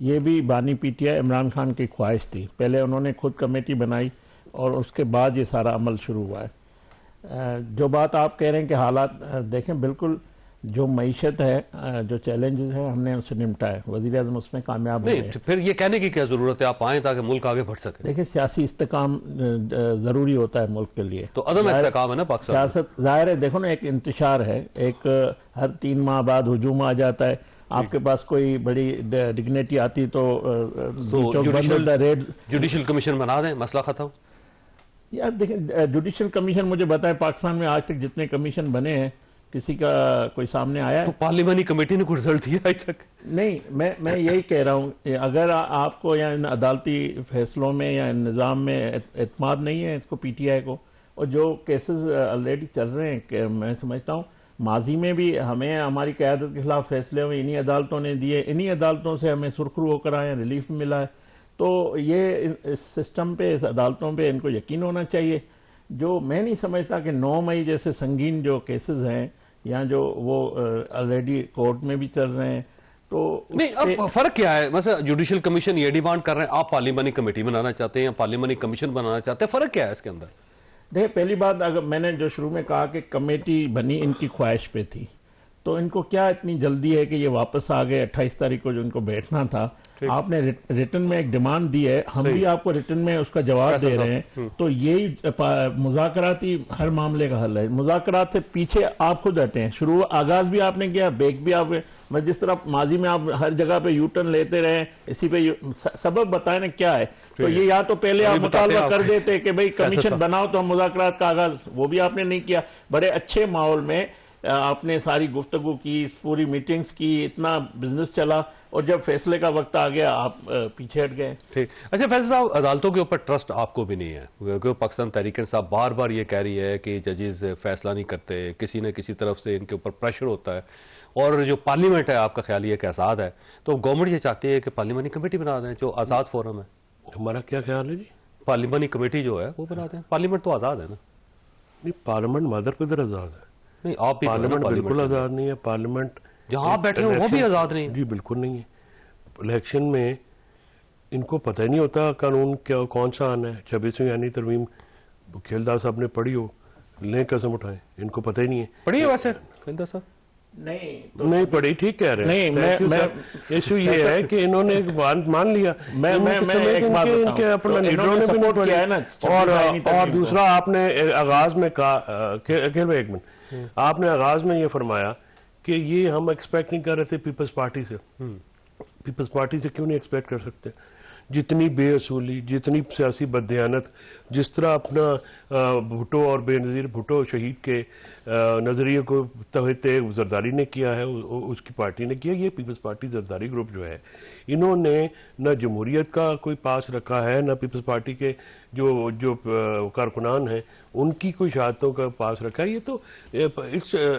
یہ بھی بانی P T I Imran Khan کی خواہش تھی. پہلے انہوں نے خود کمیٹی بنائی اور اس کے بعد یہ سارا عمل شروع ہوا ہے. جو بات آپ کہہ رہے ہیں کہ حالات دیکھیں، بالکل جو معیشت ہے، جو چیلنجز ہیں، ہم نے ان سے نمٹا ہے. وزیر اعظم اس میں کامیاب ہوئے. نہیں پھر یہ کہنے کی کیا ضرورت ہے آپ آئیں تاکہ ملک آگے بڑھ سکے؟ دیکھیں سیاسی استحکام ضروری ہوتا ہے ملک کے لیے. تو عدم استحکام ہے نا پاکستان. سیاست ظاہر ہے، دیکھو نا ایک انتشار ہے، ایک ہر 3 ماہ بعد ہجوم آ جاتا ہے. آپ کے پاس کوئی بڑی ڈگنیٹی آتی تو جوڈیشل کمیشن بنا دیں، مسئلہ ختم. یار دیکھیں جوڈیشل کمیشن، مجھے بتائیں پاکستان میں آج تک جتنے کمیشن بنے ہیں کسی کا کوئی سامنے آیا ہے؟ تو پارلیمانی کمیٹی نے کوئی رزلٹ دیا آج تک؟ نہیں، میں یہی کہہ رہا ہوں، اگر آپ کو یا ان عدالتی فیصلوں میں یا ان نظام میں اعتماد نہیں ہے اس کو پی ٹی آئی کو، اور جو کیسز آلریڈی چل رہے ہیں کہ میں سمجھتا ہوں ماضی میں بھی ہمیں ہماری قیادت کے خلاف فیصلے ہوئے انہی عدالتوں نے دیے، انہی عدالتوں سے ہمیں سرخرو ہو کر آئے، ریلیف ملا ہے. تو یہ اس سسٹم پہ، اس عدالتوں پہ ان کو یقین ہونا چاہیے. جو میں نہیں سمجھتا کہ 9 مئی جیسے سنگین جو کیسز ہیں یا جو وہ آلریڈی کورٹ میں بھی چل رہے ہیں، تو نہیں اب فرق کیا ہے؟ مثلا جوڈیشل کمیشن یہ ڈیمانڈ کر رہے ہیں، آپ پارلیمانی کمیٹی بنانا چاہتے ہیں یا پارلیمانی کمیشن بنانا چاہتے ہیں، فرق کیا ہے اس کے اندر؟ دیکھیں پہلی بات، اگر میں نے جو شروع میں کہا کہ کمیٹی بنی ان کی خواہش پہ تھی، تو ان کو کیا اتنی جلدی ہے کہ یہ واپس آ گئے؟ 28 تاریخ کو جو ان کو بیٹھنا تھا، آپ نے ریٹن میں ایک ڈیمانڈ دی ہے، ہم بھی آپ کو ریٹن میں اس کا جواب دے رہے ہیں. تو یہی مذاکراتی ہر معاملے کا حل ہے. مذاکرات سے پیچھے آپ خود ہٹے ہیں. شروع آغاز بھی آپ نے کیا، بیک بھی آپ، جس طرح ماضی میں آپ ہر جگہ پہ یو ٹرن لیتے رہے، اسی پہ سبب بتائیں نا کیا ہے. تو یہ یا تو پہلے آپ مطالبہ کر دیتے کہ بھئی کمیشن بناؤ تو ہم مذاکرات کا آغاز، وہ بھی آپ نے نہیں کیا. بڑے اچھے ماحول میں آپ نے ساری گفتگو کی، پوری میٹنگز کی، اتنا بزنس چلا، اور جب فیصلے کا وقت آ گیا آپ پیچھے ہٹ گئے. ٹھیک. اچھا فیصل صاحب، عدالتوں کے اوپر ٹرسٹ آپ کو بھی نہیں ہے کیونکہ پاکستان تحریک انصاف بار بار یہ کہہ رہی ہے کہ ججز فیصلہ نہیں کرتے، کسی نہ کسی طرف سے ان کے اوپر پریشر ہوتا ہے، اور جو پارلیمنٹ ہے آپ کا خیال یہ کہ آزاد ہے، تو گورنمنٹ یہ چاہتی ہے کہ پارلیمانی کمیٹی بنا دیں جو آزاد فورم ہے. ہمارا کیا خیال ہے جی؟ پارلیمانی کمیٹی جو ہے وہ بنا دیں. پارلیمنٹ تو آزاد ہے نا؟ نہیں، پارلیمنٹ مدر قدر آزاد ہے. نہیں، آپ بھی پارلیمنٹ بالکل آزاد نہیں ہے. پارلیمنٹ جہاں آپ بیٹھے ہیں وہ بھی آزاد نہیں ہے. جی بالکل نہیں ہے. الیکشن میں ان کو پتہ ہی نہیں ہوتا قانون کیا کون سا آنا ہے. 26ویں یعنی ترمیم کھیلدار صاحب نے پڑھی ہو، لیں قسم اٹھائیں، ان کو پتہ ہی نہیں ہے. پڑھی ہے ویسے کھیلدار صاحب؟ نہیں پڑھی. ٹھیک کہہ رہے ہیں. ایشو یہ ہے کہ انہوں نے ایک بات مان لیا. میں ایک بات بتاؤں، اور دوسرا آپ نے آغاز میں کہا، ایک منٹ، آپ نے آغاز میں یہ فرمایا کہ یہ ہم ایکسپیکٹ نہیں کر رہے تھے پیپلز پارٹی سے. پیپلز پارٹی سے کیوں نہیں ایکسپیکٹ کر سکتے؟ جتنی بے اصولی، جتنی سیاسی بددیانت، جس طرح اپنا بھٹو اور بے نظیر بھٹو شہید کے نظریے کو تحت زرداری نے کیا ہے، اس کی پارٹی نے کیا. یہ پیپلز پارٹی زرداری گروپ جو ہے، انہوں نے نہ جمہوریت کا کوئی پاس رکھا ہے، نہ پیپلز پارٹی کے جو کارکنان ہیں ان کی کوئی شہادتوں کا پاس رکھا ہے. یہ تو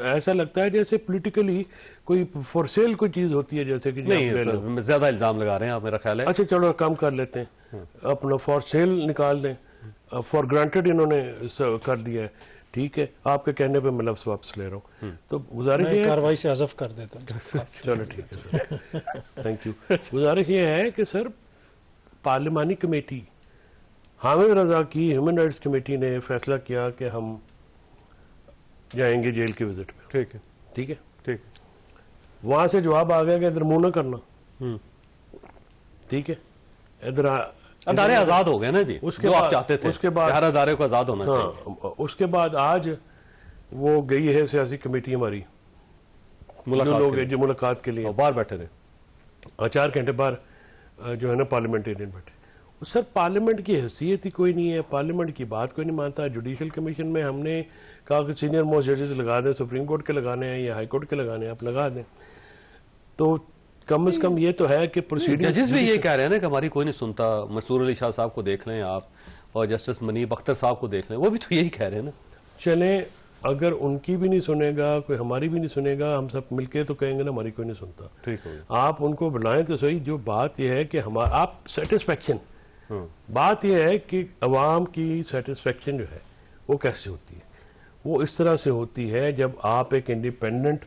ایسا لگتا ہے جیسے پولیٹیکلی کوئی فور سیل کوئی چیز ہوتی ہے، جیسے کہ نہیں، زیادہ الزام لگا رہے ہیں آپ، میرا خیال ہے. اچھا چلو کم کر لیتے ہیں، اپنا فور سیل نکال دیں. فار گرانٹیڈ انہوں نے کر دیا ہے. ٹھیک ہے، آپ کے کہنے پہ میں لفظ واپس لے رہا ہوں. تو گزارش یہ کارروائی سے حذف کر دیتا ہوں. چلو ٹھیک ہے سر، تھینک یو. گزارش یہ ہے کہ سر پارلیمانی کمیٹی حامد رضا کی ہیومن رائٹس کمیٹی نے فیصلہ کیا کہ ہم جائیں گے جیل کے وزٹ پہ. ٹھیک ہے، ٹھیک ہے، ٹھیک. وہاں سے جواب آ گیا کہ ادھر منہ نہ کرنا. ٹھیک ہے، ادھر ادارے آزاد ہو گئے نا جی، اس کے جو بعد آپ چاہتے تھے. اس کے بعد ہر ادارے کو آزاد ہونا چاہیے. ہاں، اس کے بعد آج وہ گئی ہے سیاسی کمیٹی ہماری، جو ملاقات کے لیے باہر بیٹھے رہے 4 گھنٹے بعد جو ہے نا پارلیمنٹرین بیٹھے. سر پارلیمنٹ کی حیثیت ہی کوئی نہیں ہے، پارلیمنٹ کی بات کوئی نہیں مانتا. جوڈیشل کمیشن میں ہم نے کہا کہ سینئر موسٹ ججز لگا دیں، سپریم کورٹ کے لگانے ہیں یا ہائی کورٹ کے لگانے ہیں، آپ لگا دیں. تو کم از کم یہ تو ہے کہ پروسیڈنگ. ججز بھی یہ کہہ رہے ہیں نا کہ ہماری کوئی نہیں سنتا. مسرور علی شاہ صاحب کو دیکھ لیں آپ، اور جسٹس منیب اختر صاحب کو دیکھ لیں، وہ بھی تو یہی کہہ رہے ہیں نا. چلیں، اگر ان کی بھی نہیں سنے گا، کوئی ہماری بھی نہیں سنے گا، ہم سب مل کے تو کہیں گے نا ہماری کوئی نہیں سنتا. ٹھیک ہو گیا. آپ ان کو بلائیں تو صحیح. جو بات یہ ہے کہ آپ سیٹسفیکشن، بات یہ ہے کہ عوام کی سیٹسفیکشن جو ہے وہ کیسے ہوتی ہے؟ وہ اس طرح سے ہوتی ہے جب آپ ایک انڈیپینڈنٹ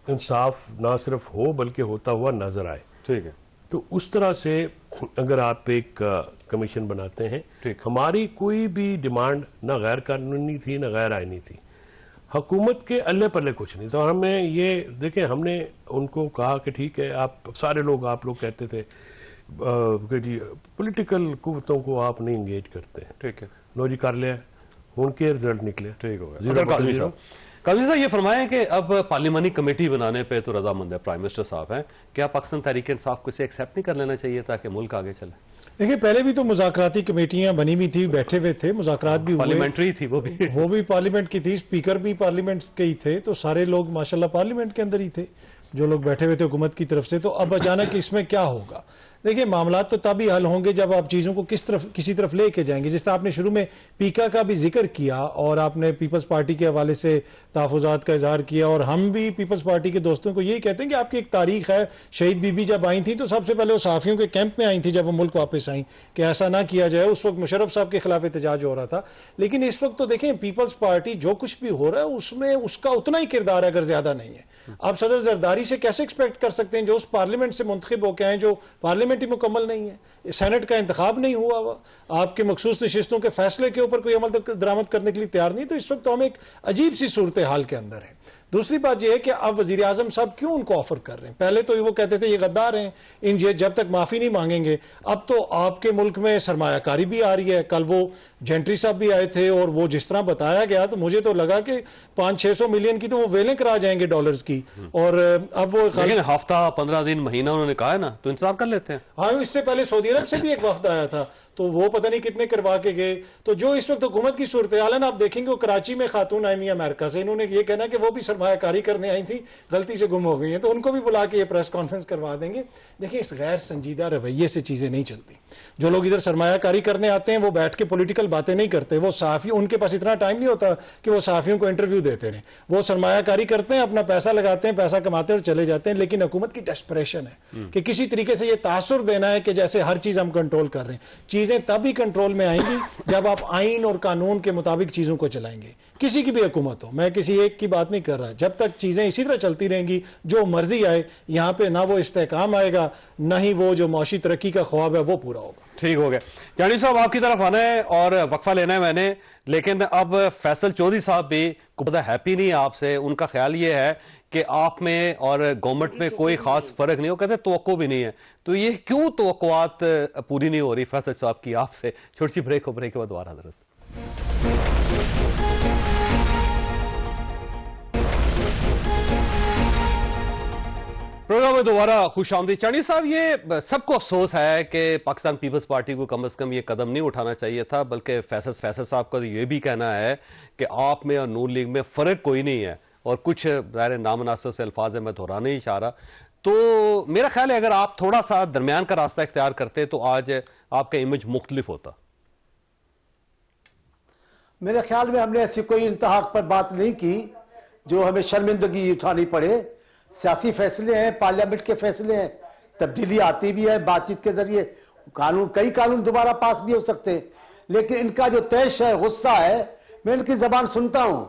انصاف نہ صرف ہو بلکہ ہوتا ہوا نظر آئے. ٹھیک ہے. تو اس طرح سے اگر آپ ایک کمیشن بناتے ہیں، ہماری کوئی بھی ڈیمانڈ نہ غیر قانونی تھی نہ غیر آئینی تھی، حکومت کے اللہ پلے کچھ نہیں. تو ہمیں یہ دیکھیں، ہم نے ان کو کہا کہ ٹھیک ہے، آپ سارے لوگ کہتے تھے کہ جی پولیٹیکل قوتوں کو آپ نہیں انگیج کرتے ہیں. ٹھیک ہے، لو جی کر لیا، ان کے رزلٹ نکلے. ٹھیک ہوگا. قاضی صاحب یہ فرمائیں کہ اب پارلیمانی کمیٹی بنانے پہ تو رضامند ہے پرائم منسٹر صاحب ہیں، کیا پاکستان تحریک انصاف کو اسے ایکسیپٹ نہیں کر لینا چاہیے تاکہ ملک آگے چلے؟ دیکھیں پہلے بھی تو مذاکراتی کمیٹیاں بنی ہوئی تھی، بیٹھے ہوئے تھے، مذاکرات بھی ہوئے، پارلیمنٹری تھی وہ بھی پارلیمنٹ کی تھی، اسپیکر بھی پارلیمنٹ کے ہی تھے، تو سارے لوگ ماشاءاللہ پارلیمنٹ کے اندر ہی تھے جو لوگ بیٹھے ہوئے تھے حکومت کی طرف سے. تو اب اچانک اس میں کیا ہوگا؟ دیکھیں معاملات تو تب ہی حل ہوں گے جب آپ چیزوں کو کسی طرف لے کے جائیں گے. جس طرح آپ نے شروع میں پیکا کا بھی ذکر کیا اور آپ نے پیپلز پارٹی کے حوالے سے تحفظات کا اظہار کیا، اور ہم بھی پیپلز پارٹی کے دوستوں کو یہی کہتے ہیں کہ آپ کی ایک تاریخ ہے. شہید بی بی جب آئی تھیں تو سب سے پہلے وہ صحافیوں کے کیمپ میں آئی تھیں جب وہ ملک واپس آئیں کہ ایسا نہ کیا جائے. اس وقت مشرف صاحب کے خلاف احتجاج ہو رہا تھا، لیکن اس وقت تو دیکھیں پیپلز پارٹی جو کچھ بھی ہو رہا ہے اس میں اس کا اتنا ہی کردار ہے اگر زیادہ نہیں ہے. آپ صدر زرداری سے کیسے ایکسپیکٹ کر سکتے ہیں جو اس پارلیمنٹ سے منتخب ہو کے آئے، جو پارلیمنٹ ہی مکمل نہیں ہے، سینٹ کا انتخاب نہیں ہوا ہوا، آپ کے مخصوص نشستوں کے فیصلے کے اوپر کوئی عمل درآمد کرنے کے لیے تیار نہیں. تو اس وقت تو ہم ایک عجیب سی صورتحال کے اندر ہیں. دوسری بات یہ ہے کہ اب وزیر اعظم صاحب کیوں ان کو آفر کر رہے ہیں؟ پہلے تو وہ کہتے تھے یہ غدار ہیں، یہ جب تک معافی نہیں مانگیں گے. اب تو آپ کے ملک میں سرمایہ کاری بھی آ رہی ہے. کل وہ جینٹری صاحب بھی آئے تھے اور وہ جس طرح بتایا گیا تو مجھے تو لگا کہ 500-600 ملین کی تو وہ ویلیں کرا جائیں گے ڈالرز کی. اور اب وہ لیکن ہفتہ 15 دن مہینہ انہوں نے کہا ہے نا، تو انتظار کر لیتے ہیں. ہاں اس سے پہلے سعودی عرب سے بھی ایک وفد آیا تھا تو وہ پتہ نہیں کتنے کروا کے گئے. تو جو اس وقت حکومت کی صورتحال ہے نا، آپ دیکھیں گے وہ کراچی میں خاتون آئی ہوئی امریکہ سے، انہوں نے یہ کہنا کہ وہ بھی سرمایہ کاری کرنے آئی تھی، غلطی سے گم ہو گئی ہیں، تو ان کو بھی بلا کے یہ پریس کانفرنس کروا دیں گے. دیکھیں اس غیر سنجیدہ رویے سے چیزیں نہیں چلتی. جو لوگ ادھر سرمایہ کاری کرنے آتے ہیں وہ بیٹھ کے پولیٹیکل باتیں نہیں کرتے. وہ صحافی، ان کے پاس اتنا ٹائم نہیں ہوتا کہ وہ صحافیوں کو انٹرویو دیتے رہیں. وہ سرمایہ کاری کرتے ہیں، اپنا پیسہ لگاتے ہیں، پیسہ کماتے ہیں اور چلے جاتے ہیں. لیکن حکومت کی ڈیسپریشن ہے کہ کسی طریقے سے یہ تاثر دینا ہے کہ جیسے ہر چیز ہم کنٹرول کر رہے ہیں. چیزیں تب ہی کنٹرول میں آئیں گی جب آپ آئین اور قانون کے مطابق چیزوں کو چلائیں گے. کسی کی بھی حکومت ہو، میں کسی ایک کی بات نہیں کر رہا، جب تک چیزیں اسی طرح چلتی رہیں گی جو مرضی آئے، یہاں پہ نہ وہ استحکام آئے گا نہ ہی وہ جو معاشی ترقی کا خواب ہے وہ پورا ہوگا. ٹھیک ہو گیا. جانی صاحب آپ کی طرف آنا ہے اور وقفہ لینا ہے میں نے، لیکن اب فیصل چودھری صاحب بھی ہیپی نہیں ہے آپ سے. ان کا خیال یہ ہے کہ آپ میں اور گورنمنٹ میں کوئی خاص فرق نہیں ہو، کہتے توقع بھی نہیں ہے. تو یہ کیوں توقعات پوری نہیں ہو رہی فیصل صاحب کی آپ سے؟ چھوٹی سی بریک ہو، بریک کے بعد دوبارہ حضرت. پروگرام میں دوبارہ خوش آمدید. چانی صاحب یہ سب کو افسوس ہے کہ پاکستان پیپلز پارٹی کو کم از کم یہ قدم نہیں اٹھانا چاہیے تھا، بلکہ فیصل صاحب کا یہ بھی کہنا ہے کہ آپ میں اور نون لیگ میں فرق کوئی نہیں ہے، اور کچھ ظاہر نامناسب سے الفاظ ہیں، میں دہرانے ہی چاہ رہا. تو میرا خیال ہے اگر آپ تھوڑا سا درمیان کا راستہ اختیار کرتے تو آج آپ کا امیج مختلف ہوتا. میرے خیال میں ہم نے ایسی کوئی انتہا پر بات نہیں کی جو ہمیں شرمندگی اٹھانی پڑے. سیاسی فیصلے ہیں، پارلیمنٹ کے فیصلے ہیں، تبدیلی آتی بھی ہے بات چیت کے ذریعے. کئی قانون دوبارہ پاس بھی ہو سکتے ہیں، لیکن ان کا جو طیش ہے، غصہ ہے، میں ان کی زبان سنتا ہوں.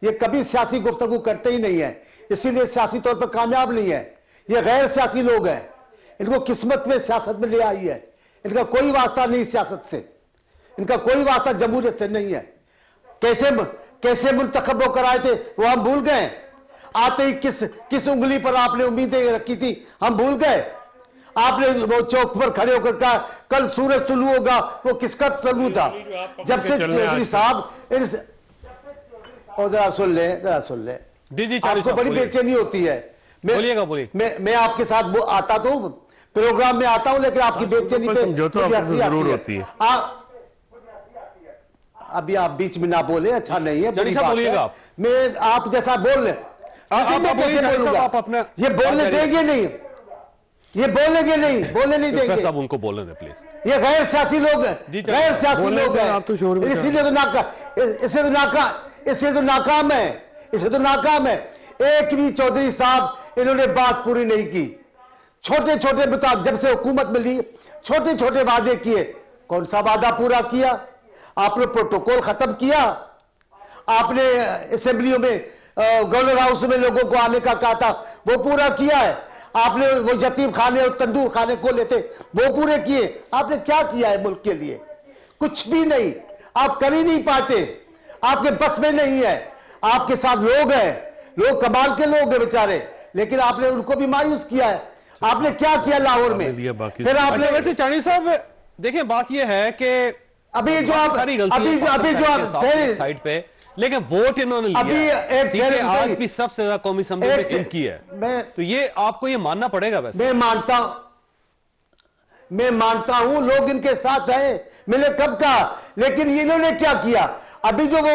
یہ کبھی سیاسی گفتگو کرتے ہی نہیں ہیں، اسی لیے سیاسی طور پر کامیاب نہیں ہے. یہ غیر سیاسی لوگ ہیں، ان کو قسمت میں سیاست میں لے آئی ہے. ان کا کوئی واسطہ نہیں سیاست سے، ان کا کوئی واسطہ جمہوریت سے نہیں ہے. کیسے منتخب ہو کر آئے تھے وہ ہم بھول گئے. آتے ہی کس انگلی پر آپ نے امیدیں رکھی تھی ہم بھول گئے. آپ نے وہ چوک پر کھڑے ہو کر کہا کل سورج طلوع ہوگا، وہ کس کا طلوع تھا؟ جب سے چودھری صاحب ذرا سن لیں آپ کو بڑی بے چینی ہوتی ہے. میں آپ کے ساتھ آتا تو پروگرام میں آتا ہوں، لیکن آپ کی بے چینی ضرور ہوتی ہے. ابھی آپ بیچ میں نہ بولیں، اچھا نہیں ہے. میں آپ جیسا بول لیں، یہ بولنے دیں گے نہیں، یہ بولیں گے نہیں، بولنے نہیں دیں گے. ان کو بولنے دیں پلیز. یہ غیر سیاسی لوگ ہیں، غیر سیاسی لوگ ہیں، اسی لیے تو ناکام ہے. ایک بھی چودھری صاحب انہوں نے بات پوری نہیں کی. چھوٹے مطابق جب سے حکومت ملی چھوٹے وعدے کیے. کون سا وعدہ پورا کیا؟ آپ نے پروٹوکول ختم کیا، آپ نے اسمبلیوں میں گورنر ہاؤس میں لوگوں کو آنے کا کہا تھا وہ پورا کیا ہے. آپ نے وہ یتیم خانے اور تندور خانے کو لیتے وہ پورے کیے. آپ نے کیا کیا ہے ملک کے لیے؟ کچھ بھی نہیں. آپ کر ہی نہیں پاتے, آپ کے بس میں نہیں ہے. آپ کے ساتھ لوگ ہیں, لوگ کمال کے لوگ ہیں بیچارے, لیکن آپ نے ان کو بھی مایوس کیا ہے. آپ نے کیا کیا لاہور میں؟ پھر آپ نے ویسے چانی صاحب دیکھیں بات یہ ہے کہ ابھی جو آپ ساری غلطی سائڈ پہ, لیکن ووٹ انہوں نے لیا, سیٹیں آج بھی سب سے زیادہ قومی اسمبلی میں ان کی ہے, تو یہ آپ کو یہ ماننا پڑے گا. ویسے میں مانتا ہوں لوگ ان کے ساتھ ہیں, میں نے کب کہا, لیکن انہوں نے کیا کیا؟ ابھی جو وہ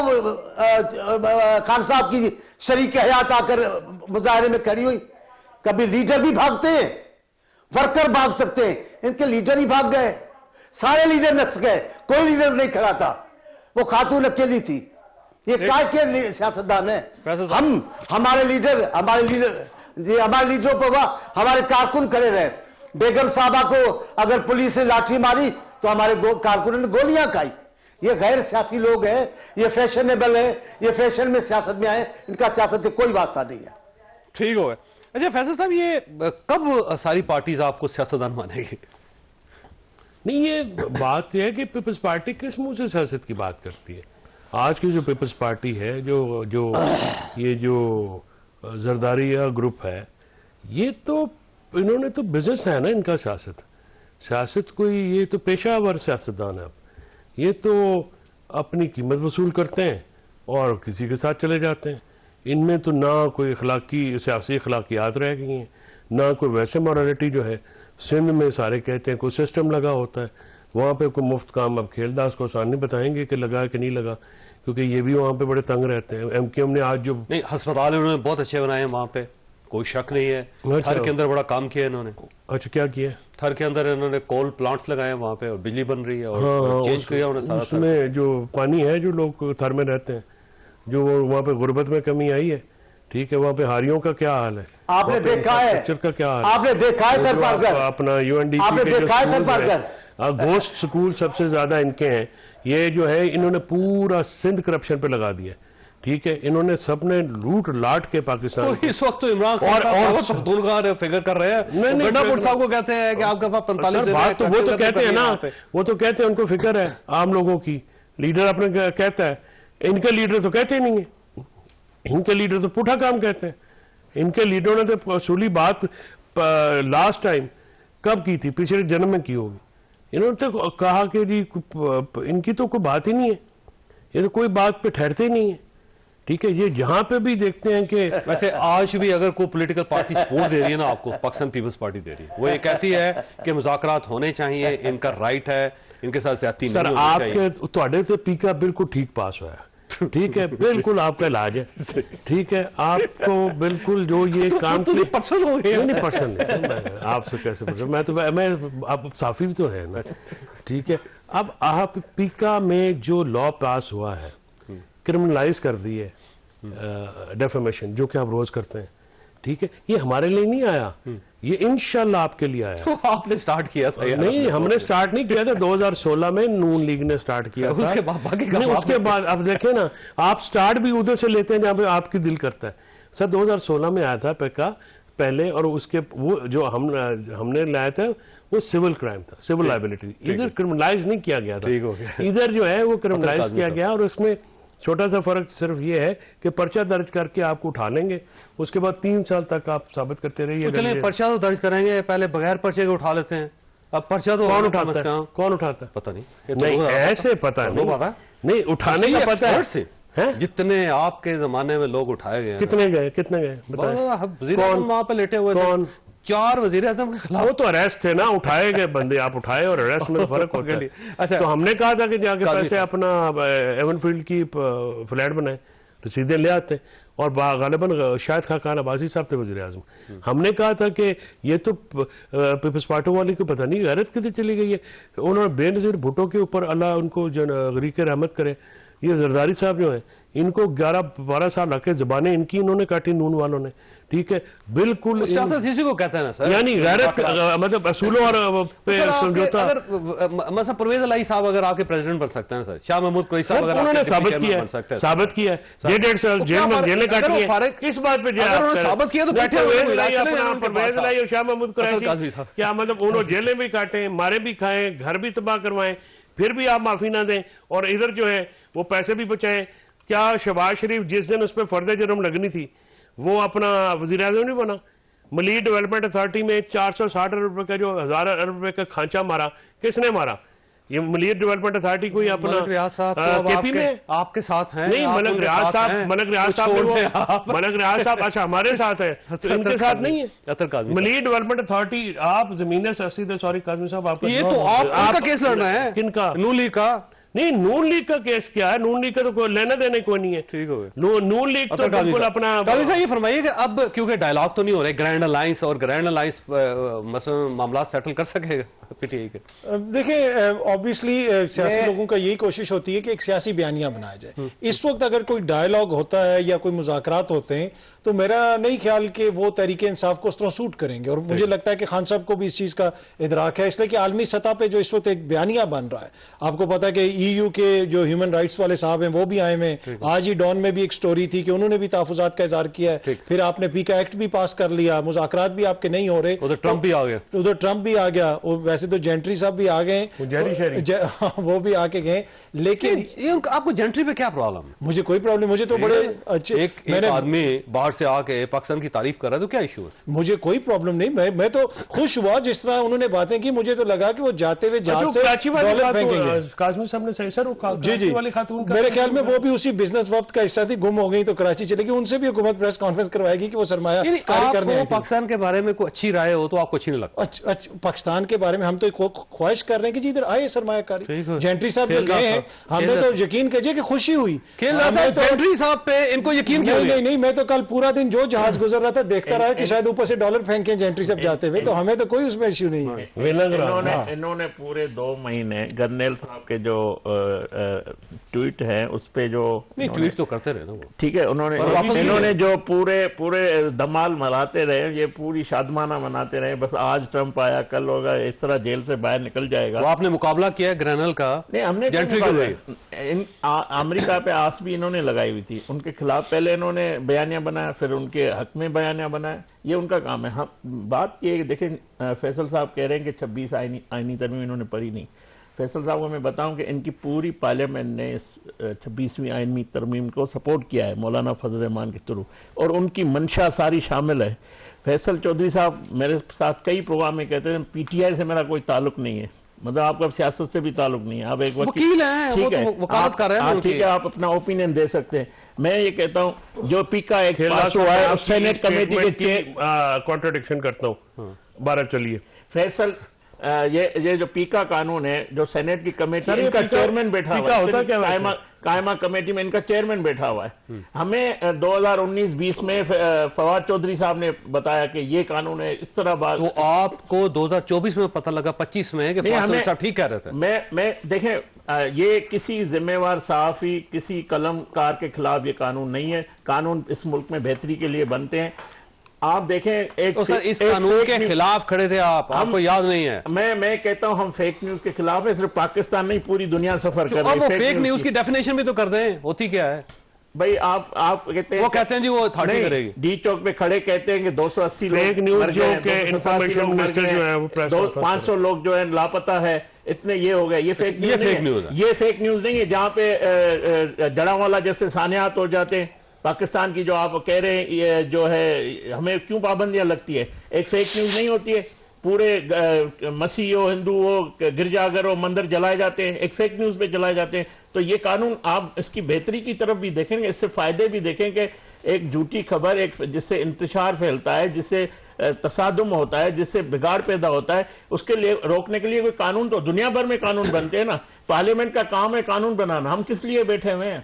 خان صاحب کی شریک حیات آ کر مظاہرے میں کھڑی ہوئی, کبھی لیڈر بھی بھاگتے ہیں, ورکر بھاگ سکتے ہیں, ان کے لیڈر ہی بھاگ گئے, سارے لیڈر نس گئے, کوئی لیڈر نہیں کھڑا تھا, وہ خاتون اکیلی تھی. یہ کیا کے سیاستدان ہے؟ ہمارے لیڈروں کو ہمارے کارکن کھڑے رہے. بیگم صاحبہ کو اگر پولیس نے لاٹھی ماری تو ہمارے کارکنوں نے گولیاں کھائی. یہ غیر سیاسی لوگ ہیں, یہ فیشنیبل ہے, یہ فیشن میں سیاست میں آئے, ان کا سیاست سے کوئی واسطہ نہیں ہے. ٹھیک ہو گیا. اچھا فیصل صاحب, یہ کب ساری پارٹیز آپ کو سیاستدان مانے گی؟ نہیں, یہ بات یہ ہے کہ پیپلز پارٹی کس منہ سے سیاست کی بات کرتی ہے. آج کی جو پیپلز پارٹی ہے, یہ جو زرداریہ گروپ ہے, یہ تو انہوں نے تو بزنس ہے نا ان کا. سیاست کوئی, یہ تو پیشہ ور سیاستدان ہے. یہ تو اپنی قیمت وصول کرتے ہیں اور کسی کے ساتھ چلے جاتے ہیں. ان میں تو نہ کوئی سیاسی اخلاقیات رہ گئی ہیں, نہ کوئی ویسے مورالٹی جو ہے. سندھ میں سارے کہتے ہیں کوئی سسٹم لگا ہوتا ہے, وہاں پہ کوئی مفت کام. اب کھیلداس کو آسان نہیں بتائیں گے کہ لگا کہ نہیں لگا, کیونکہ یہ بھی وہاں پہ بڑے تنگ رہتے ہیں. ایم کیو ایم نے آج جو نہیں, ہسپتال انہوں نے بہت اچھے بنائے ہیں وہاں پہ, کوئی شک نہیں ہے. تھر کے اندر بڑا کام کیا انہوں نے. اچھا, کیا کیا؟ تھر کے اندر انہوں نے کول پلانٹس لگائے ہیں وہاں پہ, اور بجلی بن رہی ہے, اور چینج کیا انہوں نے سارا. اس میں جو پانی ہے, جو لوگ تھر میں رہتے ہیں, جو وہاں پہ غربت میں کمی آئی ہے, ٹھیک ہے, وہاں پہ ہاریوں کا کیا حال ہے, آپ نے دیکھا ہے, کا کیا حال آپ نے دیکھا ہے اپنا یو این ڈی گوشت سکول سب سے زیادہ ان کے ہیں. یہ جو ہے انہوں نے پورا سندھ کرپشن پہ لگا دیا, ٹھیک ہے. انہوں نے سب نے لوٹ لاٹ کے پاکستان, اس وقت تو عمران خان فگر کر رہے ہیں, گڈا پور صاحب کو کہتے ہیں کہ آپ کے پاس 45 بات تو وہ تو کہتے ہیں نا, وہ تو کہتے ہیں ان کو فکر ہے عام لوگوں کی. لیڈر اپنے کہتا ہے, ان کے لیڈر تو کہتے نہیں ہیں, ان کے لیڈر تو پوٹھا کام کہتے ہیں. ان کے لیڈروں نے تو اصولی بات لاسٹ ٹائم کب کی تھی, پچھلے جنم میں کی ہوگی. انہوں نے تو کہا کہ جی ان کی تو کوئی بات ہی نہیں ہے, یہ تو کوئی بات پہ ٹھہرتے ہی نہیں ہے, ٹھیک ہے. یہ جہاں پہ بھی دیکھتے ہیں کہ ویسے آج بھی اگر کوئی پولیٹیکل پارٹی سپورٹ دے رہی ہے نا آپ کو, پاکستان پیپلز پارٹی دے رہی ہے, وہ یہ کہتی ہے کہ مذاکرات ہونے چاہیے, ان کا رائٹ ہے, ان کے ساتھ زیادتی نہیں ہونی چاہیے. سر, آپ کے تھوڑے سے پیکا بالکل ٹھیک پاس ہوا ہے, ٹھیک ہے, بالکل آپ کا علاج ہے, ٹھیک ہے. آپ کو بالکل جو یہ کام پسند ہو گیا, نہیں پسند نہیں, آپ سے کیسے پسند, میں آپ صافی بھی تو ہے نا, ٹھیک ہے. اب آپ پیکا میں جو لا پاس ہوا ہے, کرمنلائز کر دی ہے ڈیفیمیشن, جو کہ آپ روز کرتے ہیں, ٹھیک ہے. یہ ہمارے لیے نہیں آیا, یہ انشاءاللہ آپ کے لیے آیا. آپ نے سٹارٹ کیا تھا. نہیں, ہم نے سٹارٹ نہیں کیا تھا, 2016 میں نون لیگ نے سٹارٹ کیا تھا. اس کے بعد اب دیکھیں نا, آپ سٹارٹ بھی ادھر سے لیتے ہیں جہاں پہ آپ کی دل کرتا ہے. سر 2016 میں آیا تھا پیکا پہلے, اور اس کے وہ جو ہم نے لایا تھا وہ سول کرائم تھا, سول لائبلٹی. ادھر کرمنلائز نہیں کیا گیا تھا, ادھر جو ہے وہ کرمنلائز کیا گیا. اور اس میں چھوٹا سا فرق صرف یہ ہے کہ پرچہ درج کر کے آپ کو اٹھا لیں گے, اس کے بعد 3 سال تک آپ ثابت کرتے رہیے. چلیں پرچہ تو درج کریں گے, پہلے بغیر پرچے کے اٹھا لیتے ہیں. اب پرچہ تو کون اٹھاتا ہے, کون اٹھاتا ہے, پتہ نہیں, نہیں ایسے پتہ نہیں, اٹھانے کا پتہ ہے. جتنے آپ کے زمانے میں لوگ اٹھائے گئے, کتنے گئے وزیر اعظم وہاں پہ لیٹے ہوئے تھے, 4 وزیر اعظم کے خلاف. وہ تو اریسٹ تھے نا, اٹھائے گئے بندے, آپ اٹھائے اور اریسٹ میں فرق ہوتا ہے. تو ہم نے کہا تھا کہ جا کے پیسے اپنا ایون فیلڈ کی فلیٹ بنائے, رسیدیں لے آتے, اور غالباً شاید خاقان عباسی صاحب تھے وزیر اعظم. ہم نے کہا تھا کہ یہ تو پیپلز پارٹی والی کو پتہ نہیں غیرت کتنی چلی گئی ہے. انہوں نے بے نظیر بھٹو کے اوپر, اللہ ان کو غریق رحمت کرے, یہ زرداری صاحب جو ہیں ان کو 11-12 سال رکھے زبانیں ان کی انہوں نے کاٹی نون والوں نے، ٹھیک ہے، بالکل سیاست اسی کو کہتے ہیں نا سر، یعنی غیرت مطلب اصولوں اور سمجھوتا. اگر مثلا پرویز الہی صاحب اگر آپ کے پریزیڈنٹ بن سکتے ہیں سر، شاہ محمود قریشی صاحب اگر انہوں نے ثابت کیا ہے 1.5 سال جیل میں جیلیں کاٹی ہیں، کس بات پہ ثابت کیا تو بیٹھے پرویز الہی اور شاہ محمود قریشی کیا مطلب انہوں جیلیں بھی کاٹیں، مارے بھی کھائیں، گھر بھی تباہ کروائیں، پھر بھی آپ معافی نہ دیں اور ادھر جو ہے وہ پیسے بھی بچائیں. کیا شہباز شریف جس دن اس پہ فرد جرم لگنی تھی وہ اپنا وزیر اعظم نہیں بنا؟ ملیر ڈیولپمنٹ اتھارٹی میں 460 ارب روپے کا جو 1000 ارب روپے کا کھانچہ مارا، کس نے مارا؟ یہ ملیر ڈیولپمنٹ اتھارٹی کو ہی اپنا ملک ریاض صاحب کے پی میں آپ کے ساتھ ہیں؟ نہیں، ملک ریاض صاحب اچھا ہمارے ساتھ ہے تو ان کے ساتھ نہیں ہے. ملیر ڈیولپمنٹ اتھارٹی آپ زمینیں سوری کاظمی صاحب آپ یہ تو آپ کا کیس لڑ رہے ہیں. کن کا؟ نون لیگ کا. نہیں، نون لیگ کا کیس کیا ہے؟ نون لیگ کا تو کوئی لینا دینے کوئی نہیں ہے. ٹھیک ہو گیا. نون لیگ تو بالکل اپنا. قاضی صاحب یہ فرمائیے کہ اب کیونکہ ڈائلاگ تو نہیں ہو رہے گرینڈ الائنس، اور گرینڈ الائنس مثلا معاملات سیٹل کر سکے گا پی ٹی آئی کے؟ دیکھیں آبویسلی سیاسی لوگوں کا یہی کوشش ہوتی ہے کہ ایک سیاسی بیانیہ بنایا جائے. اس وقت اگر کوئی ڈائلاگ ہوتا ہے یا کوئی مذاکرات ہوتے ہیں تو میرا نہیں خیال کہ وہ تحریک انصاف کو اس طرح سوٹ کریں گے، اور مجھے لگتا ہے کہ خان صاحب کو بھی اس چیز کا ادراک ہے، اس لیے کہ عالمی سطح پہ جو اس وقت ایک بیانیہ بن رہا ہے. آپ کو پتا ہے کہ ای یو کے جو ہیومن رائٹس والے صاحب ہیں وہ بھی آئے ہیں. آج ہی ڈان میں بھی ایک سٹوری تھی کہ انہوں نے بھی تحفظات کا اظہار کیا ہے. پھر آپ نے پیکا ایکٹ بھی پاس کر لیا، مذاکرات بھی آپ کے نہیں ہو رہے، ادھر ٹرمپ بھی آ گیا. ویسے تو جینٹری صاحب بھی آ گئے، وہ بھی آ کے گئے. لیکن آپ کو جینٹری پہ کیا پرابلم ہے؟ مجھے کوئی پرابلم، مجھے تو بڑے اچھے، ایک آدمی باہر سے آ کے پاکستان کی تعریف کر رہا ہے تو کیا ایشو ہے؟ مجھے کوئی پرابلم نہیں، میں تو خوش ہوا جس طرح انہوں نے باتیں کی. مجھے تو لگا کہ وہ جاتے ہوئے جہاز سے ڈالر پھینکیں گے. قاسمی صاحب نے صحیح سر جی میرے خیال میں وہ بھی اسی بزنس وفد کا حصہ تھی، گم ہو گئی تو کراچی چلے گی. ان سے بھی حکومت پریس کانفرنس کروائے گی کہ وہ سرمایہ کاری کرنے آپ کو پاکستان کے بارے میں کوئی اچھی رائے ہو تو آپ کو اچھی نہیں لگتا؟ پاکستان کے بارے میں ہم تو خواہش کر رہے ہیں کہ جی ادھر آئے سرمایہ کاری. جینٹری صاحب جو گئے ہیں ہم نے تو یقین کیجئے کہ خوشی ہوئی. جینٹری صاحب پہ ان کو یقین کیوں نہیں، میں تو کل پورا دن جو جہاز گزر رہا تھا دیکھتا رہا کہ شاید اوپر سے ڈالر پھینکیں جینٹری صاحب جاتے ہوئے، تو ہمیں تو کوئی اس میں ایشو نہیں ہے. انہوں نے پورے 2 مہینے گرنیل صاحب کے جو ٹویٹ ہیں اس پہ جو ٹویٹ تو کرتے رہے نا وہ، ٹھیک ہے، انہوں نے جو پورے دمال مناتے رہے، یہ پوری شادمانہ مناتے رہے، بس آج ٹرمپ آیا کل ہوگا، اس طرح جیل سے باہر نکل جائے گا. آپ نے مقابلہ کیا گرینل کا؟ نہیں، ہم نے امریکہ پہ آس بھی انہوں نے لگائی ہوئی تھی، ان کے خلاف پہلے انہوں نے بیانیہ بنایا، پھر ان کے حق میں بیانیہ بنایا. یہ ان کا کام ہے. ہم بات یہ دیکھیں، فیصل صاحب کہہ رہے ہیں کہ 26 آئینی ترمیم انہوں نے پڑھی نہیں. فیصل صاحب کو میں بتاؤں کہ ان کی پوری پارلیمنٹ نے اس 26ویں آئینی ترمیم کو سپورٹ کیا ہے مولانا فضل الرحمان کے تھرو، اور ان کی منشا ساری شامل ہے. فیصل چودھری صاحب میرے ساتھ کئی پروگرام میں کہتے ہیں پی ٹی آئی سے میرا کوئی تعلق نہیں ہے، مطلب آپ کا سیاست سے بھی تعلق نہیں ہے، آپ ایک وکیل ہیں، ٹھیک ہے، وکالت کر رہے ہیں، ٹھیک ہے، آپ اپنا اوپینین دے سکتے ہیں. میں یہ کہتا ہوں جو پیکا ایک پاس ہوا ہے سینیٹ کمیٹی کے کانٹرڈکشن کرتا ہوں، 12 چلیے. فیصل یہ جو پیکا قانون ہے جو سینیٹ کی کمیٹی، ان کا چیئرمین بیٹھا ہوا ہے، قائمہ کمیٹی میں ان کا چیئرمین بیٹھا ہوا ہے. ہمیں 2019-20 میں فواد چودھری صاحب نے بتایا کہ یہ قانون ہے، اس طرح بات. تو آپ کو 2024 میں پتہ لگا 25 میں کہ فواد چودھری صاحب ٹھیک کہہ رہے تھے؟ میں دیکھیں یہ کسی ذمہ وار صحافی، کسی قلم کار کے خلاف یہ قانون نہیں ہے. قانون اس ملک میں بہتری کے لیے بنتے ہیں. آپ دیکھیں اس قانون کے خلاف کھڑے تھے آپ کو یاد نہیں ہے؟ میں کہتا ہوں ہم فیک نیوز کے خلاف ہے، صرف پاکستان نہیں پوری دنیا سفر کر رہی ہے. وہ فیک نیوز کی ڈیفینیشن بھی تو کر دیں، ہوتی کیا ہے بھائی؟ آپ کہتے ہیں، وہ کہتے ہیں جی وہ اتھارٹی کرے گی. ڈی چوک پہ کھڑے کہتے ہیں کہ 280 فیک نیوز جو کہ انفارمیشن منسٹر جو ہے وہ 500 لوگ جو ہے لاپتہ ہے، اتنے یہ ہو گئے. یہ فیک نیوز ہے، یہ فیک نیوز نہیں ہے. جہاں پہ جڑا والا جیسے سانحات ہو جاتے ہیں پاکستان کی، جو آپ کہہ رہے ہیں یہ جو ہے ہمیں کیوں پابندیاں لگتی ہے، ایک فیک نیوز نہیں ہوتی ہے. پورے مسیح ہو، ہندو ہو، گرجا گھر ہو، مندر جلائے جاتے ہیں، ایک فیک نیوز پہ جلائے جاتے ہیں. تو یہ قانون آپ اس کی بہتری کی طرف بھی دیکھیں گے، اس سے فائدے بھی دیکھیں کہ ایک جھوٹی خبر، ایک جس سے انتشار پھیلتا ہے، جس سے تصادم ہوتا ہے، جس سے بگاڑ پیدا ہوتا ہے، اس کے لیے روکنے کے لیے کوئی قانون، تو دنیا بھر میں قانون بنتے ہیں نا. پارلیمنٹ کا کام ہے قانون بنانا، ہم کس لیے بیٹھے ہوئے ہیں؟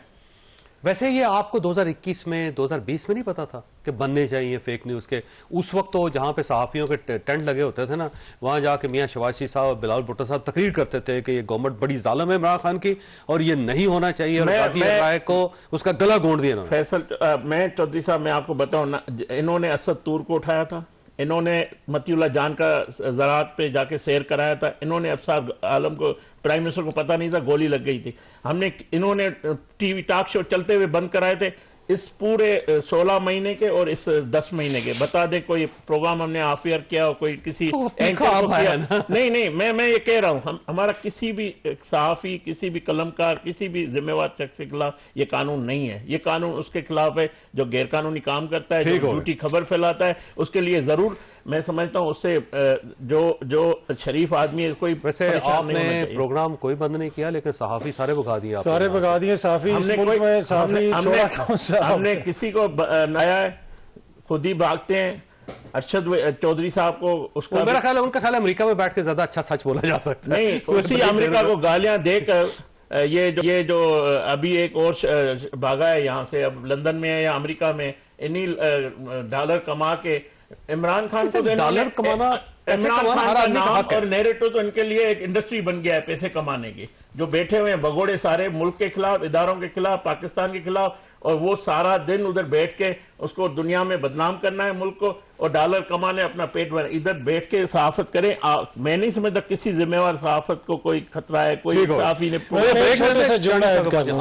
ویسے یہ آپ کو 2021 میں 2020 میں نہیں پتا تھا کہ بننے چاہیے فیک نیوز کے؟ اس وقت تو جہاں پہ صحافیوں کے ٹینٹ لگے ہوتے تھے نا، وہاں جا کے میاں شواشی صاحب اور بلال بھٹو صاحب تقریر کرتے تھے کہ یہ گورنمنٹ بڑی ظالم ہے عمران خان کی اور یہ نہیں ہونا چاہیے، اور غازی رائے کو اس کا گلا گونڈ دیا انہوں نے۔ فیصل میں چودھری صاحب میں آپ کو بتاؤں، انہوں نے اسد طور کو اٹھایا تھا، انہوں نے متی اللہ جان کا زراعت پہ جا کے سیر کرایا تھا، انہوں نے افسر عالم کو پرائم منسٹر کو پتہ نہیں تھا، گولی لگ گئی تھی، انہوں نے ٹی وی ٹاک شو چلتے ہوئے بند کرائے تھے اس پورے 16 مہینے کے اور اس 10 مہینے کے۔ بتا دیں کوئی پروگرام ہم نے آف ایئر کیا اور کوئی کسی اینکر کو کیا؟ نہیں میں یہ کہہ رہا ہوں، ہمارا کسی بھی صحافی، کسی بھی قلمکار، کسی بھی ذمہ وار شخص کے خلاف یہ قانون نہیں ہے۔ یہ قانون اس کے خلاف ہے جو غیر قانونی کام کرتا ہے، جو جھوٹی خبر پھیلاتا ہے، اس کے لیے ضرور میں سمجھتا ہوں اس سے جو شریف آدمی ہے کوئی۔ ویسے آپ نے پروگرام کوئی بند نہیں کیا لیکن صحافی سارے بھگا دیے، سارے بھگا دیے صحافی اس ملک میں۔ صحافی ہم نے کسی کو نایا ہے، خود ہی بھاگتے ہیں۔ ارشد چودھری صاحب کو اس کا میرا خیال ہے ان کا خیال ہے امریکہ میں بیٹھ کے زیادہ اچھا سچ بولا جا سکتا ہے۔ نہیں، اسی امریکہ کو گالیاں دے کر یہ جو ابھی ایک اور بھاگا ہے یہاں سے، اب لندن میں ہے یا امریکہ میں، انہی ڈالر کما کے عمران خان کو ڈالر کمانا، عمران خان کا نام اور نیریٹو تو ان کے لیے ایک انڈسٹری بن گیا ہے پیسے کمانے کی، جو بیٹھے ہوئے ہیں بگوڑے سارے ملک کے خلاف، اداروں کے خلاف، پاکستان کے خلاف، اور وہ سارا دن ادھر بیٹھ کے اس کو دنیا میں بدنام کرنا ہے ملک کو، اور ڈالر کمانے اپنا پیٹ بھرنا۔ ادھر بیٹھ کے صحافت کریں۔ میں نہیں سمجھتا کسی ذمہ وار صحافت کو کوئی خطرہ ہے، کوئی صحافی نے۔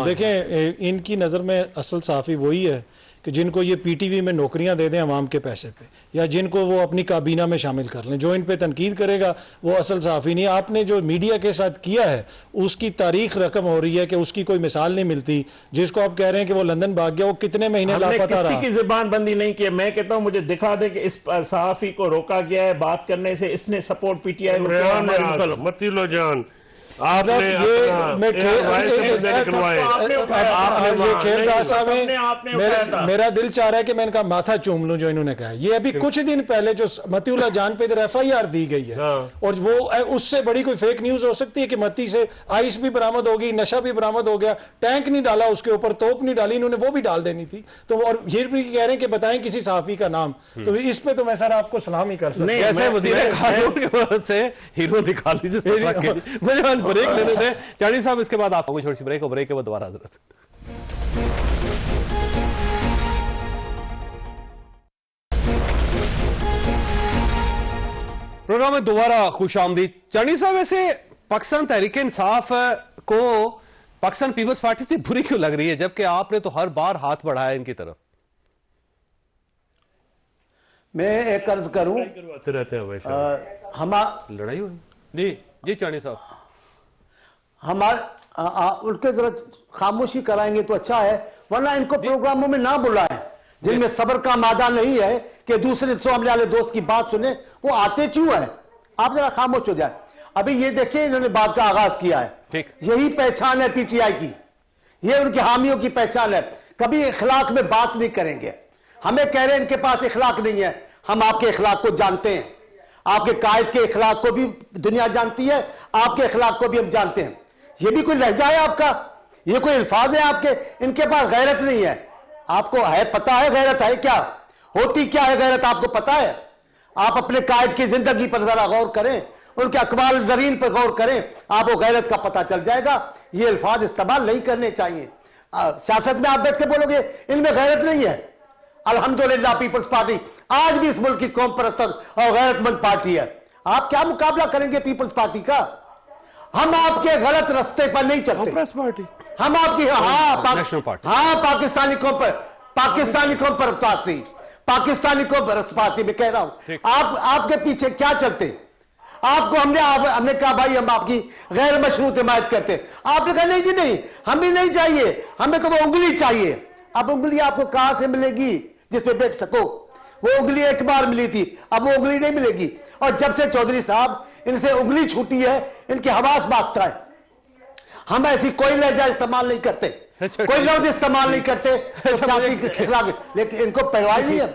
دیکھیں ان کی نظر میں اصل صحافی وہی ہے کہ جن کو یہ پی ٹی وی میں نوکریاں دے دیں عوام کے پیسے پہ، یا جن کو وہ اپنی کابینہ میں شامل کر لیں۔ جو ان پہ تنقید کرے گا وہ اصل صحافی نہیں۔ آپ نے جو میڈیا کے ساتھ کیا ہے اس کی تاریخ رقم ہو رہی ہے کہ اس کی کوئی مثال نہیں ملتی۔ جس کو آپ کہہ رہے ہیں کہ وہ لندن بھاگ گیا، وہ کتنے مہینے لاپتہ رہا۔ کسی کی زبان بندی نہیں کی۔ میں کہتا ہوں مجھے دکھا دیں کہ اس صحافی کو روکا گیا ہے بات کرنے سے، اس نے سپورٹ پی ٹی آئی متی اللہ جان آپ میرا دل چاہ رہا ہے کہ میں ان کا ماتھا چوم لوں جو انہوں نے کہا۔ یہ ابھی کچھ دن پہلے جو متی اللہ جان پہ ادھر ایف آئی آر دی گئی ہے، اور وہ اس سے بڑی کوئی فیک نیوز ہو سکتی ہے کہ متی سے آئس بھی برآمد ہوگی، نشہ بھی برآمد ہو گیا، ٹینک نہیں ڈالا اس کے اوپر، توپ نہیں ڈالی، انہوں نے وہ بھی ڈال دینی تھی۔ تو اور یہ بھی کہہ رہے ہیں کہ بتائیں کسی صحافی کا نام، تو اس پہ تو میں سر آپ کو سلام ہی کر سکتا ہوں۔ ایسے وزیر قانون کی مدد سے ہیرو نکال لیجیے۔ مجھے بس بریک لینے دیں چانی صاحب، اس کے بعد آپ کو چھوٹی سی بریک اور بریک کے بعد دوبارہ حضرت۔ پروگرام میں دوبارہ خوش آمدید۔ چانی صاحب، ویسے پاکستان تحریک انصاف کو پاکستان پیپلز پارٹی سے بری کیوں لگ رہی ہے، جبکہ آپ نے تو ہر بار ہاتھ بڑھایا ان کی طرف؟ میں ایک عرض کروں، لڑائی ہوئی جی چانی صاحب، ان کے ذرا خاموشی کرائیں گے تو اچھا ہے، ورنہ ان کو پروگراموں میں نہ بلائیں جن میں صبر کا مادہ نہیں ہے کہ دوسرے سامنے والے دوست کی بات سنیں۔ وہ آتے کیوں ہیں؟ آپ ذرا خاموش ہو جائیں۔ ابھی یہ دیکھیں انہوں نے بات کا آغاز کیا ہے، یہی پہچان ہے پی ٹی آئی کی، یہ ان کی حامیوں کی پہچان ہے۔ کبھی اخلاق میں بات نہیں کریں گے۔ ہمیں کہہ رہے ہیں ان کے پاس اخلاق نہیں ہے، ہم آپ کے اخلاق کو جانتے ہیں، آپ کے قائد کے اخلاق کو بھی دنیا جانتی ہے، آپ کے اخلاق کو بھی ہم جانتے ہیں۔ یہ بھی کوئی لہجہ ہے آپ کا؟ یہ کوئی الفاظ ہے آپ کے؟ ان کے پاس غیرت نہیں ہے۔ آپ کو ہے پتہ ہے غیرت ہے کیا ہوتی، کیا ہے غیرت آپ کو پتہ ہے؟ آپ اپنے قائد کی زندگی پر ذرا غور کریں، ان کے اقوال زرین پر غور کریں، آپ کو غیرت کا پتہ چل جائے گا۔ یہ الفاظ استعمال نہیں کرنے چاہیے۔ سیاست میں آپ بیٹھ کے بولو گے ان میں غیرت نہیں ہے۔ الحمدللہ پیپلز پارٹی آج بھی اس ملک کی قوم پرست اور غیرت مند پارٹی ہے۔ آپ کیا مقابلہ کریں گے پیپلز پارٹی کا؟ ہم آپ کے غلط رستے پر نہیں چلتے، ہم آپ کی پاکستانی قوم پر، پاکستانی قوم پر پارٹی، پاکستانی قوم پر پارٹی میں کہہ رہا ہوں۔ آپ کے پیچھے کیا چلتے؟ آپ کو ہم نے کہا بھائی ہم آپ کی غیر مشروط حمایت کرتے، آپ نے کہا نہیں جی نہیں، ہمیں نہیں چاہیے، ہمیں تو وہ انگلی چاہیے۔ اب انگلی آپ کو کہاں سے ملے گی جس سے دیکھ سکو؟ وہ انگلی ایک بار ملی تھی، اب وہ انگلی نہیں ملے گی۔ اور جب سے چودھری صاحب ان سے انگلی چھوٹی ہے، ان کی حواس باختہ ہے۔ ہم ایسی کوئی لہجہ استعمال نہیں کرتے، کوئی لفظ استعمال نہیں کرتے، لیکن ان کو پرواہ نہیں ہے۔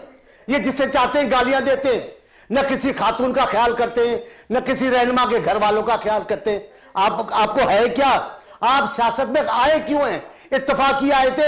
یہ جس سے چاہتے ہیں گالیاں دیتے ہیں، نہ کسی خاتون کا خیال کرتے ہیں، نہ کسی رہنما کے گھر والوں کا خیال کرتے ہیں۔ آپ کو ہے کیا؟ آپ سیاست میں آئے کیوں ہیں؟ اتفاقی آئے تھے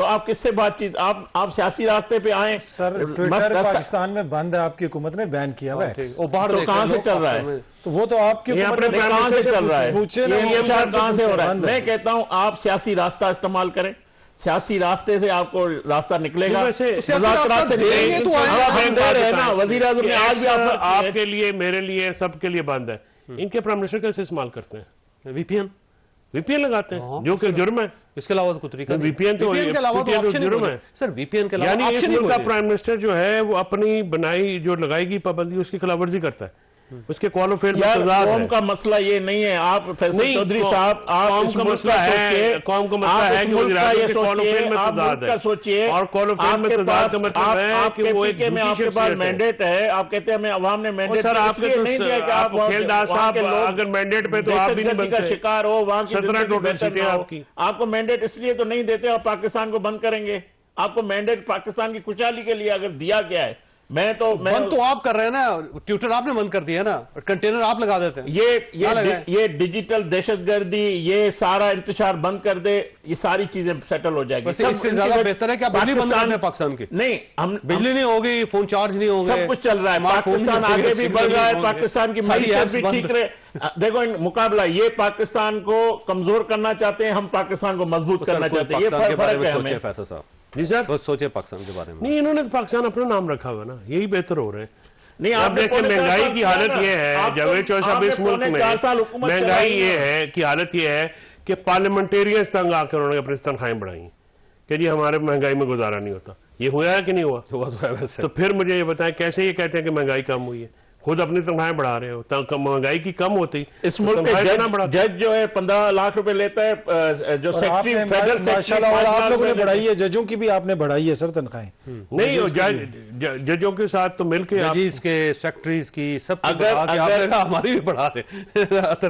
تو آپ کس سے بات چیت, آپ سیاسی راستے پہ آئیں. سر ٹویٹر پاکستان میں بند ہے, آپ کی حکومت نے بین کیا ہوا ہے, وہ باہر تو کہاں سے چل رہا ہے؟ تو وہ تو آپ کی حکومت نے کہاں سے چل رہا ہے؟ پوچھے نا, کہاں سے ہو رہا ہے؟ میں کہتا ہوں آپ سیاسی راستہ استعمال کریں, سیاسی راستے سے آپ کو راستہ نکلے گا, مذاکرات سے نکلیں گے نا. وزیر اعظم نے آج بھی آپ کے لیے, میرے لیے, سب کے لیے بند ہے. ان کے پرائم منسٹر کیسے استعمال کرتے ہیں؟ وی پی این لگاتے ہیں, جو کہ جرم ہے. اس کے علاوہ کوئی طریقہ وی پی این تو جرم ہے سر. وی پی این کے علاوہ یعنی اس ملک کا پرائم منسٹر جو ہے وہ اپنی بنائی جو لگائے گی پابندی اس کی خلاف ورزی کرتا ہے, اس کے قول و فعل میں تضاد ہے. قوم کا مسئلہ یہ نہیں ہے. آپ فیصل چودھری صاحب, آپ کا مسئلہ ہے, قوم کا مسئلہ ہے کہ وہ قول و فعل میں تضاد ہے, سوچئے اور قول و فعل میں تضاد کا مطلب ہے کہ وہ ایک میں آپ کے پاس مینڈیٹ ہے, آپ کہتے ہیں ہمیں عوام نے مینڈیٹ سر آپ کے نہیں دیا کہ آپ کھیلدار صاحب اگر مینڈیٹ پہ تو آپ بھی نہیں بنتے کا شکار ہو, وہاں کی 17 ٹوٹل سیٹیں آپ کی. آپ کو مینڈیٹ اس لیے تو نہیں دیتے اور پاکستان کو بند کریں گے. آپ کو مینڈیٹ پاکستان کی خوشحالی کے لیے اگر دیا گیا ہے, بند تو آپ کر رہے ہیں نا, ٹویٹر آپ نے بند کر دیا نا, کنٹینر آپ لگا دیتے ہیں. یہ ڈیجیٹل دہشت گردی, یہ سارا انتشار بند کر دے, یہ ساری چیزیں سیٹل ہو جائے گی. اس سے زیادہ بہتر ہے کہ آپ بجلی بند کر دیں پاکستان کی. نہیں, ہم بجلی نہیں ہوگی, فون چارج نہیں ہوگے, سب کچھ چل رہا ہے, پاکستان آگے بھی بڑھ رہا ہے, پاکستان کی معیشت بھی ٹھیک رہے. دیکھو مقابلہ, یہ پاکستان کو کمزور کرنا چاہتے ہیں, ہم پاکستان کو مضبوط کرنا چاہتے ہیں. یہ فرق ہے ہمیں. فیصل صاحب جی سر سوچے پاکستان کے بارے میں. نہیں, انہوں نے پاکستان اپنا نام رکھا ہوا نا, یہی بہتر ہو رہے ہیں. نہیں, آپ دیکھیں مہنگائی کی حالت یہ ہے, جاوید چوہدری صاحب اس ملک میں مہنگائی یہ ہے کہ حالت یہ ہے کہ پارلیمنٹیرینز تنگ آ کر انہوں نے اپنی تنخواہیں بڑھائی کہ جی ہمارے مہنگائی میں گزارا نہیں ہوتا. یہ ہوا ہے کہ نہیں ہوا؟ تو پھر مجھے یہ بتائیں کیسے یہ کہتے ہیں کہ مہنگائی کم ہوئی ہے؟ خود اپنی تنخواہیں بڑھا رہے ہو, مہنگائی کی کم ہوتی. اس ملک میں جج جو ہے 15 لاکھ روپے لیتا ہے, جو سیکٹری فیڈرل سیکٹری. آپ لوگوں نے بڑھائی ہے, ججوں کی بھی آپ نے بڑھائی ہے سر تنخواہیں. نہیں, ججوں کے ساتھ تو مل کے ججز کے, سیکٹریز کی, سب ہماری بھی بڑھا دے.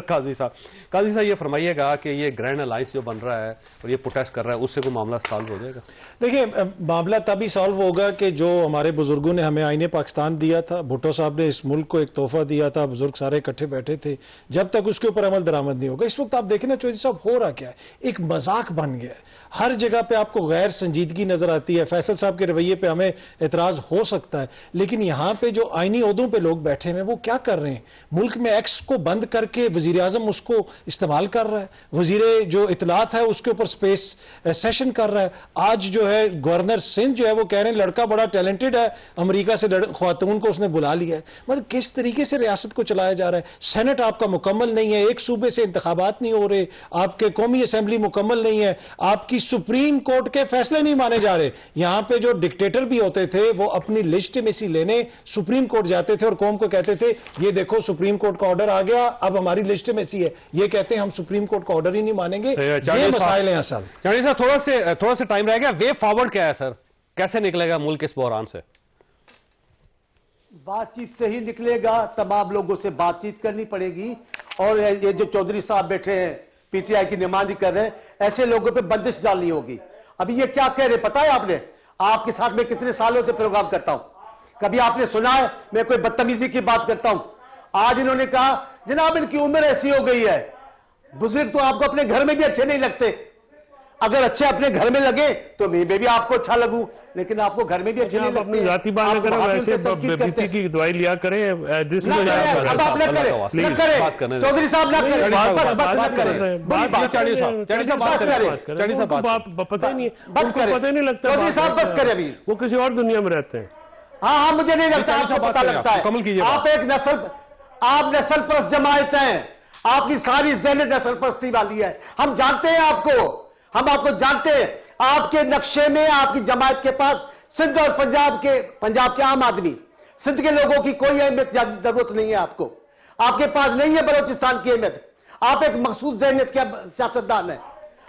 قاضی صاحب یہ فرمائیے گا کہ یہ گرینڈ الائنس جو بن رہا ہے اور یہ پروٹیسٹ کر رہا ہے, اس سے کوئی معاملہ سالو ہو جائے گا؟ دیکھیں, معاملہ تبھی سالو ہوگا کہ جو ہمارے بزرگوں نے ہمیں آئین پاکستان دیا تھا, بھٹو صاحب نے اس ملک کو ایک تحفہ دیا تھا, بزرگ سارے اکٹھے بیٹھے تھے, جب تک اس کے اوپر عمل درآمد نہیں ہوگا. اس وقت آپ دیکھیں نا چودھری صاحب, ہو رہا کیا ہے, ایک مذاق بن گیا ہے. ہر جگہ پہ آپ کو غیر سنجیدگی نظر آتی ہے. فیصل صاحب کے رویے پہ ہمیں اعتراض ہو سکتا ہے, لیکن یہاں پہ جو آئینی عہدوں پہ لوگ بیٹھے ہیں وہ کیا کر رہے ہیں؟ ملک میں ایکس کو بند کر کے وزیر اعظم اس کو استعمال کر رہا ہے, وزیر جو اطلاعات ہے اس کے اوپر سپیس سیشن کر رہا ہے. آج جو ہے گورنر سندھ جو ہے وہ کہہ رہے ہیں لڑکا بڑا ٹیلنٹڈ ہے, امریکہ سے خاتون کو اس نے بلا لیا ہے. مگر کس طریقے سے ریاست کو چلایا جا رہا ہے؟ سینٹ آپ کا مکمل نہیں ہے, ایک صوبے سے انتخابات نہیں ہو رہے, آپ کے قومی اسمبلی مکمل نہیں ہے, آپ کی سپریم کورٹ کے فیصلے نہیں مانے جا رہے. یہاں پہ جو ڈکٹیٹر بھی ہوتے تھے وہ اپنی لیجٹمیسی لینے سپریم کورٹ جاتے تھے اور قوم کو کہتے تھے یہ دیکھو سپریم کورٹ کا آرڈر آ گیا, اب ہماری لیجٹمیسی ہے. یہ کہتے ہیں ہم سپریم کورٹ کا آرڈر ہی نہیں مانیں گے. یہ مسائل ہیں اصل. چودھری صاحب تھوڑا سا ٹائم رہ گیا, وے فارورڈ کیا ہے سر, کیسے نکلے گا ملک اس بحران سے؟ بات چیت سے ہی نکلے گا, تمام لوگوں سے بات چیت کرنی پڑے گی. اور یہ جو چودھری صاحب بیٹھے ہیں پی ٹی آئی کی نمائندگی کر رہے ہیں, ایسے لوگوں پہ بندش ڈالنی ہوگی. ابھی یہ کیا کہہ رہے پتا ہے آپ نے؟ آپ کے ساتھ میں کتنے سالوں سے پروگرام کرتا ہوں, کبھی آپ نے سنا ہے میں کوئی بدتمیزی کی بات کرتا ہوں؟ آج انہوں نے کہا جناب ان کی عمر ایسی ہو گئی ہے, بزرگ تو آپ کو اپنے گھر میں بھی اچھے نہیں لگتے. اگر اچھے اپنے گھر میں لگے تو میں بھی آپ کو اچھا لگوں, لیکن آپ کو گھر میں بھی اچھے نہیں لگتے. اپنی ذاتی بات نہ کریں, ویسے بی پی کی دوائی لیا کریں. اب آپ نہ کریں, چودھری صاحب نہ کریں, پتہ ہی نہیں لگتا, چودھری صاحب بس کریں. ابھی وہ کسی اور دنیا میں رہتے ہیں. ہاں مجھے نہیں لگتا, آپ کو پتہ لگتا ہے. آپ ایک نسل پرست جماعت ہیں, آپ کی ساری ذہن نسل پرستی والی ہے. ہم جانتے ہیں آپ کو, ہم آپ کو جانتے ہیں. آپ کے نقشے میں آپ کی جماعت کے پاس سندھ اور پنجاب کے عام آدمی, سندھ کے لوگوں کی کوئی اہمیت ضرورت نہیں ہے. آپ کے پاس نہیں ہے بلوچستان کی اہمیت. آپ ایک مخصوص ذہنیت کے سیاستدان ہیں,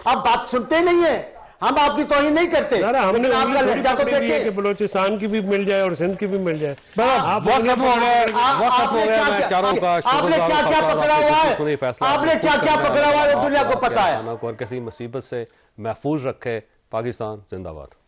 آپ بات سنتے نہیں ہیں. ہم آپ کی توہین نہیں کرتے, ہم نے آپ کا لہجہ تو دیکھیں کہ بلوچستان کی بھی مل جائے اور سندھ کی بھی مل جائے. وقت ختم ہو گیا, میں چاروں کا آپ نے کیا کیا پکڑا ہوا ہے, آپ نے کیا کیا پکڑا ہوا ہے دنیا کو پتا ہے. اور کسی مصیبت سے محفوظ رکھے. پاکستان زندہ باد.